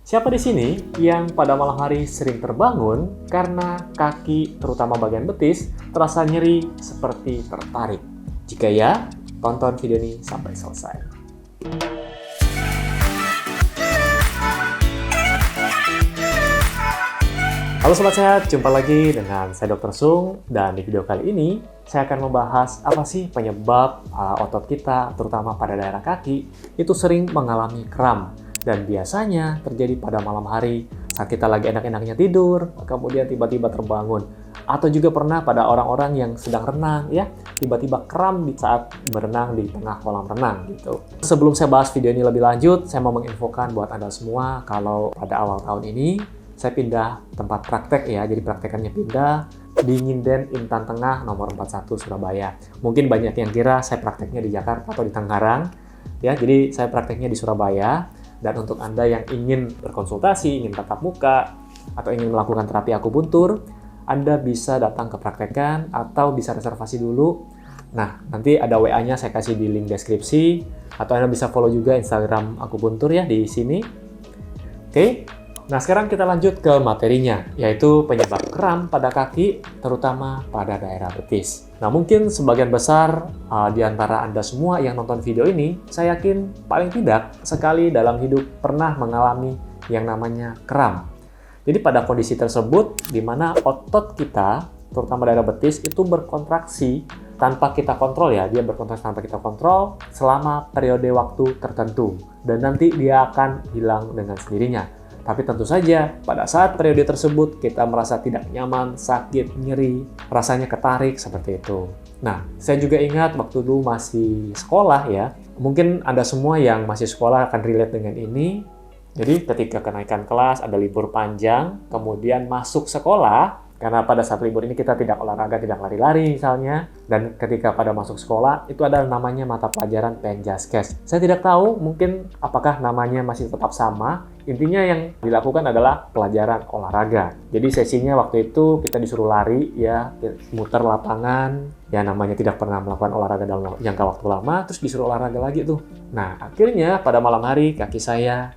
Siapa di sini yang pada malam hari sering terbangun karena kaki, terutama bagian betis, terasa nyeri seperti tertarik? Jika ya, tonton video ini sampai selesai. Halo Sobat Sehat, jumpa lagi dengan saya Dr. Sung, dan di video kali ini saya akan membahas apa sih penyebab otot kita, terutama pada daerah kaki, itu sering mengalami kram. Dan biasanya terjadi pada malam hari saat kita lagi enak-enaknya tidur, kemudian tiba-tiba terbangun. Atau juga pernah pada orang-orang yang sedang renang, ya, tiba-tiba kram di saat berenang di tengah kolam renang gitu. Sebelum saya bahas video ini lebih lanjut, saya mau menginfokan buat Anda semua kalau pada awal tahun ini saya pindah tempat praktek ya, jadi praktekannya pindah di Nginden Intan Tengah nomor 41 Surabaya. Mungkin banyak yang kira saya prakteknya di Jakarta atau di Tangerang, ya, jadi saya prakteknya di Surabaya. Dan untuk Anda yang ingin berkonsultasi, ingin tatap muka, atau ingin melakukan terapi akupuntur, Anda bisa datang ke praktekan atau bisa reservasi dulu. Nah, nanti ada WA-nya saya kasih di link deskripsi, atau Anda bisa follow juga Instagram akupuntur ya di sini. Oke. Nah, sekarang kita lanjut ke materinya, yaitu penyebab kram pada kaki, terutama pada daerah betis. Nah, mungkin sebagian besar di antara Anda semua yang nonton video ini, saya yakin paling tidak sekali dalam hidup pernah mengalami yang namanya kram. Jadi pada kondisi tersebut, di mana otot kita, terutama daerah betis, itu berkontraksi tanpa kita kontrol ya. Dia berkontraksi tanpa kita kontrol selama periode waktu tertentu. Dan nanti dia akan hilang dengan sendirinya. Tapi tentu saja, pada saat periode tersebut kita merasa tidak nyaman, sakit, nyeri, rasanya ketarik, seperti itu. Nah, saya juga ingat waktu dulu masih sekolah ya, mungkin Anda semua yang masih sekolah akan relate dengan ini. Jadi ketika kenaikan kelas, ada libur panjang, kemudian masuk sekolah, karena pada saat libur ini kita tidak olahraga, tidak lari-lari misalnya, dan ketika pada masuk sekolah, itu ada namanya mata pelajaran Penjaskes. Saya tidak tahu mungkin apakah namanya masih tetap sama. Intinya yang dilakukan adalah pelajaran olahraga. Jadi sesinya waktu itu kita disuruh lari ya, muter lapangan, ya namanya tidak pernah melakukan olahraga dalam jangka waktu lama, terus disuruh olahraga lagi tuh. Nah, akhirnya pada malam hari kaki saya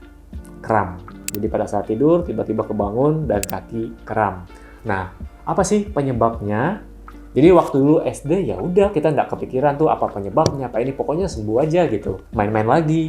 kram. Jadi pada saat tidur tiba-tiba kebangun dan kaki kram. Nah, apa sih penyebabnya? Jadi waktu dulu SD ya udah kita nggak kepikiran tuh apa penyebabnya, apa ini pokoknya sembuh aja gitu, main-main lagi.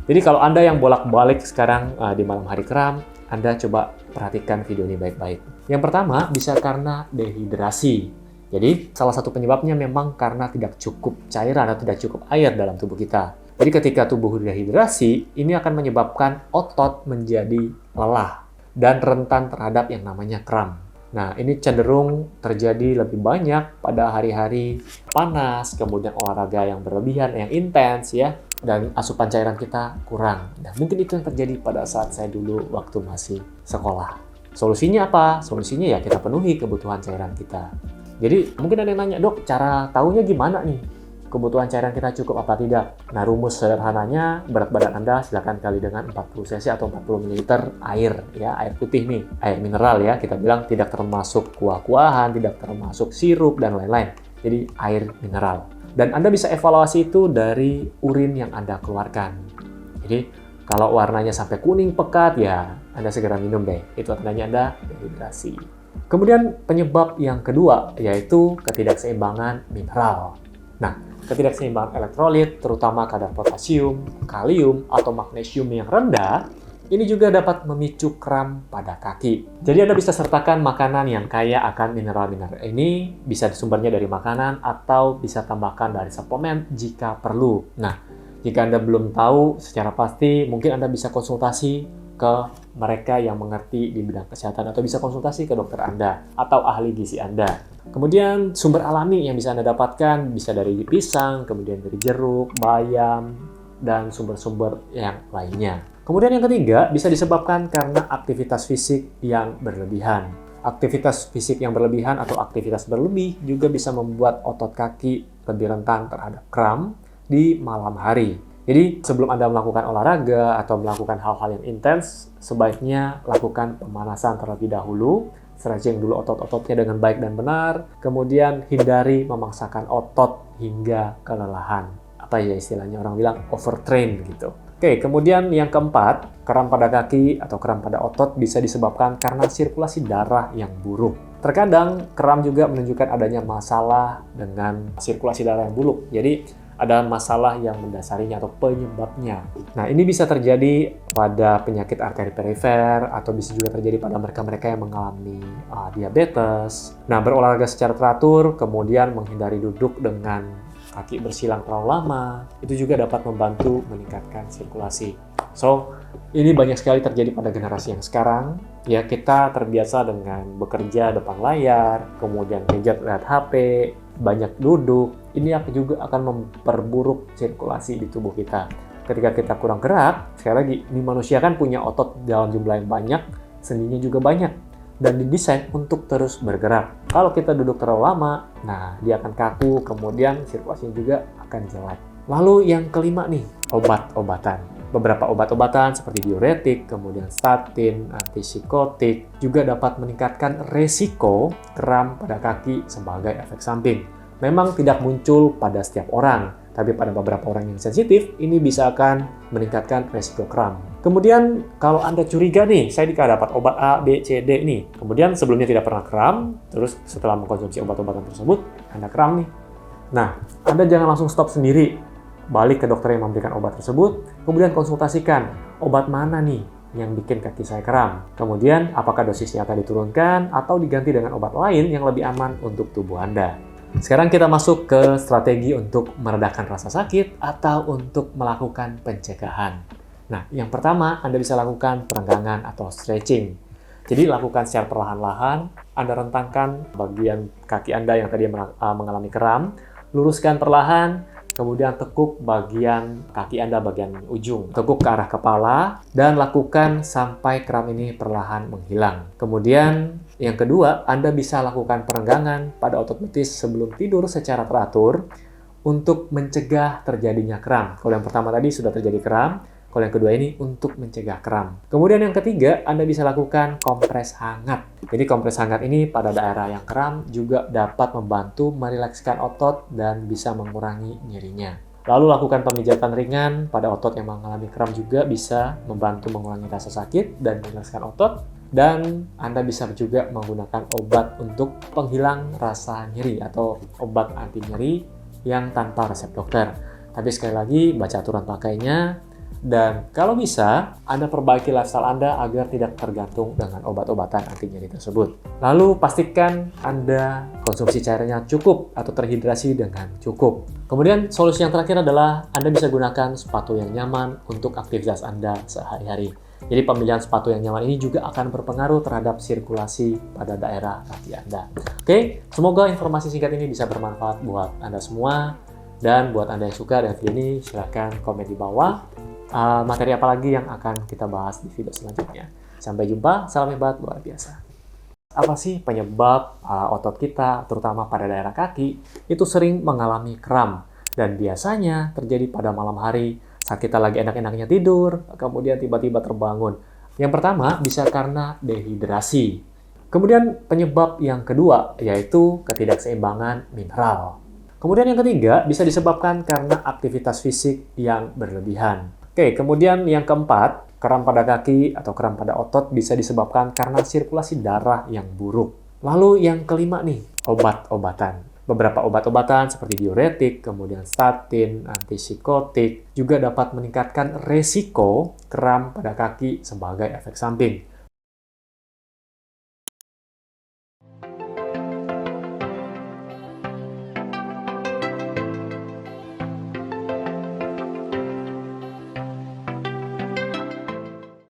Jadi kalau Anda yang bolak-balik sekarang di malam hari kram, Anda coba perhatikan video ini baik-baik. Yang pertama bisa karena dehidrasi. Jadi salah satu penyebabnya memang karena tidak cukup cairan atau tidak cukup air dalam tubuh kita. Jadi ketika tubuh dehidrasi, ini akan menyebabkan otot menjadi lelah dan rentan terhadap yang namanya kram. Nah, ini cenderung terjadi lebih banyak pada hari-hari panas, kemudian olahraga yang berlebihan, yang intens ya, dan asupan cairan kita kurang. Nah, mungkin itu yang terjadi pada saat saya dulu waktu masih sekolah. Solusinya apa? Solusinya ya kita penuhi kebutuhan cairan kita. Jadi, mungkin ada yang nanya, "Dok, cara tahunya gimana nih? Kebutuhan cairan kita cukup apa tidak?" Nah, rumus sederhananya, berat badan Anda silakan kali dengan 40 cc atau 40 ml air, ya, air putih nih, air mineral ya, kita bilang tidak termasuk kuah-kuahan, tidak termasuk sirup, dan lain-lain. Jadi, air mineral. Dan Anda bisa evaluasi itu dari urin yang Anda keluarkan. Jadi, kalau warnanya sampai kuning pekat, ya Anda segera minum deh. Itu tandanya Anda dehidrasi. Kemudian penyebab yang kedua, yaitu ketidakseimbangan mineral. Nah, ketidakseimbangan elektrolit, terutama kadar potasium, kalium, atau magnesium yang rendah, ini juga dapat memicu kram pada kaki. Jadi Anda bisa sertakan makanan yang kaya akan mineral-mineral ini, bisa sumbernya dari makanan, atau bisa tambahkan dari suplemen jika perlu. Nah, jika Anda belum tahu secara pasti, mungkin Anda bisa konsultasi ke mereka yang mengerti di bidang kesehatan, atau bisa konsultasi ke dokter Anda atau ahli gizi Anda. Kemudian sumber alami yang bisa Anda dapatkan bisa dari pisang, kemudian dari jeruk, bayam, dan sumber-sumber yang lainnya. Kemudian yang ketiga bisa disebabkan karena aktivitas fisik yang berlebihan. Aktivitas fisik yang berlebihan atau aktivitas berlebih juga bisa membuat otot kaki lebih rentan terhadap kram di malam hari. Jadi sebelum Anda melakukan olahraga atau melakukan hal-hal yang intens, sebaiknya lakukan pemanasan terlebih dahulu, stretching dulu otot-ototnya dengan baik dan benar, kemudian hindari memaksakan otot hingga kelelahan. Apa ya istilahnya, orang bilang overtrain gitu. Oke, kemudian yang keempat, kram pada kaki atau kram pada otot bisa disebabkan karena sirkulasi darah yang buruk. Terkadang kram juga menunjukkan adanya masalah dengan sirkulasi darah yang buruk. Jadi ada masalah yang mendasarinya atau penyebabnya. Nah, ini bisa terjadi pada penyakit arteri perifer atau bisa juga terjadi pada mereka-mereka yang mengalami diabetes. Nah, berolahraga secara teratur, kemudian menghindari duduk dengan kaki bersilang terlalu lama, itu juga dapat membantu meningkatkan sirkulasi. So, ini banyak sekali terjadi pada generasi yang sekarang. Ya, kita terbiasa dengan bekerja depan layar, kemudian gadget lihat HP, banyak duduk. Ini juga akan memperburuk sirkulasi di tubuh kita. Ketika kita kurang gerak, sekali lagi, ini manusia kan punya otot dalam jumlah yang banyak, sendinya juga banyak, dan didesain untuk terus bergerak. Kalau kita duduk terlalu lama, nah dia akan kaku, kemudian sirkulasinya juga akan jelek. Lalu yang kelima nih, obat-obatan. Beberapa obat-obatan seperti diuretik, kemudian statin, antipsikotik, juga dapat meningkatkan resiko kram pada kaki sebagai efek samping. Memang tidak muncul pada setiap orang, tapi pada beberapa orang yang sensitif, ini bisa akan meningkatkan resiko kram. Kemudian kalau Anda curiga nih, saya dapat obat A, B, C, D nih. Kemudian sebelumnya tidak pernah kram, terus setelah mengkonsumsi obat-obatan tersebut, Anda kram nih. Nah, Anda jangan langsung stop sendiri. Balik ke dokter yang memberikan obat tersebut, kemudian konsultasikan obat mana nih yang bikin kaki saya kram. Kemudian, apakah dosisnya akan diturunkan atau diganti dengan obat lain yang lebih aman untuk tubuh Anda. Sekarang kita masuk ke strategi untuk meredakan rasa sakit atau untuk melakukan pencegahan. Nah, yang pertama, Anda bisa lakukan perenggangan atau stretching. Jadi, lakukan secara perlahan-lahan. Anda rentangkan bagian kaki Anda yang tadi mengalami kram, luruskan perlahan, kemudian tekuk bagian kaki Anda bagian ujung. Tekuk ke arah kepala, dan lakukan sampai kram ini perlahan menghilang. Kemudian, yang kedua, Anda bisa lakukan perenggangan pada otot betis sebelum tidur secara teratur untuk mencegah terjadinya kram. Kalau yang pertama tadi sudah terjadi kram, kalau yang kedua ini untuk mencegah kram. Kemudian yang ketiga, Anda bisa lakukan kompres hangat. Jadi kompres hangat ini pada daerah yang kram juga dapat membantu merilekskan otot dan bisa mengurangi nyerinya. Lalu lakukan pemijatan ringan pada otot yang mengalami kram juga bisa membantu mengurangi rasa sakit dan merilekskan otot. Dan Anda bisa juga menggunakan obat untuk penghilang rasa nyeri atau obat anti nyeri yang tanpa resep dokter. Tapi sekali lagi, baca aturan pakainya. Dan kalau bisa, Anda perbaiki lifestyle Anda agar tidak tergantung dengan obat-obatan anti nyeri tersebut. Lalu pastikan Anda konsumsi cairannya cukup atau terhidrasi dengan cukup. Kemudian solusi yang terakhir adalah Anda bisa gunakan sepatu yang nyaman untuk aktivitas Anda sehari-hari. Jadi pemilihan sepatu yang nyaman ini juga akan berpengaruh terhadap sirkulasi pada daerah kaki Anda. Oke, semoga informasi singkat ini bisa bermanfaat buat Anda semua. Dan buat Anda yang suka dengan video ini, silahkan komen di bawah. Materi apa lagi yang akan kita bahas di video selanjutnya. Sampai jumpa, salam hebat luar biasa. Apa sih penyebab otot kita, terutama pada daerah kaki, itu sering mengalami kram? Dan biasanya terjadi pada malam hari, saat kita lagi enak-enaknya tidur, kemudian tiba-tiba terbangun. Yang pertama, bisa karena dehidrasi. Kemudian penyebab yang kedua, yaitu ketidakseimbangan mineral. Kemudian yang ketiga, bisa disebabkan karena aktivitas fisik yang berlebihan. Oke, kemudian yang keempat, kram pada kaki atau kram pada otot bisa disebabkan karena sirkulasi darah yang buruk. Lalu yang kelima nih, obat-obatan. Beberapa obat-obatan seperti diuretik, kemudian statin, antipsikotik, juga dapat meningkatkan resiko kram pada kaki sebagai efek samping.